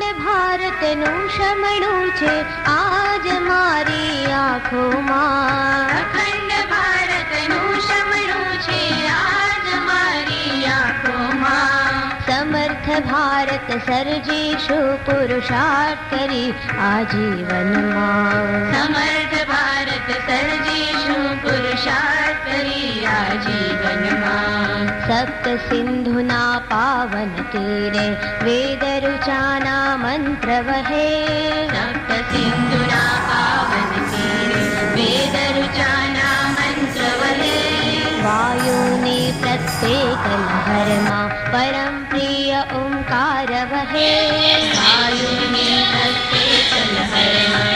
ભારતનું શમણું છે આજ મારી આંખોમાં. અખંડ ભારતનું શમણું છે આજ મારી આંખોમાં. સમર્થ ભારત સર્જીશું પુરુષાર્થ કરી આજીવનમાં. સમર્થ ભારત સર્જીશું પુરુષાર્થ કરી આજીવનમાં. સપ્ત સિંધુના પાવન તીરે વેદ ઋચાના મંત્ર વહે. સપ્ત સિંધુના પાવન તીરે વેદ ઋચાના મંત્ર વહે. વાયુની પ્રત્યેક લહરમાં પરમ પ્રિય ઓંકાર વહે. વાયુની પ્રત્યેક લહરમાં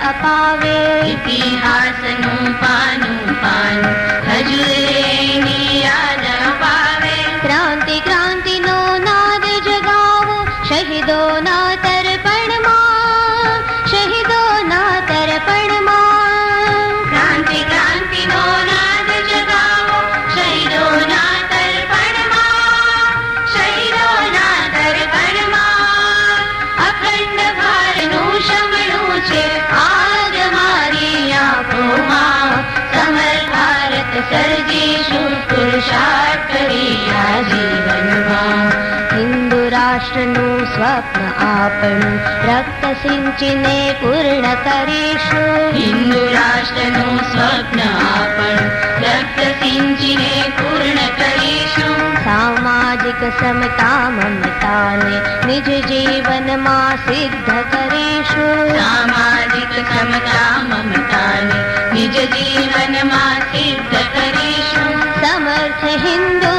અપાવે. ઇતિહાસનું પાનું પાનું હજુ એની યાદ અપાવે. ક્રાંતિ ક્રાંતિનો નાદ જગાવો શહીદોના તર્પણમાં. શહીદોના તર્પણમાં. ક્રાંતિ ક્રાંતિનો નાદ જગાવો શહીદોના તર્પણમાં. શહીદોના તર્પણમાં. અખંડ ભારતનું શમણું છે આજ મારી આંખોમાં. સમર્થ ભારત સર્જીશું પુરુષાર્થ કરી આજીવનમાં. હિન્દુ રાષ્ટ્રનું સ્વપ્ન આપણું રક્ત સિંચીને પૂર્ણ કરીશું. હિન્દુ રાષ્ટ્રનું સ્વપ્ન આપણ રક્ત સિંચીને પૂર્ણ કરીશું. સામાજિક સમતા મમતાને નિજ જીવનમાં સિદ્ધ કરીશું. સામાજિક સમતા મમતાને નિજ જીવનમાં સિદ્ધ કરીશું. સમર્થ હિન્દુ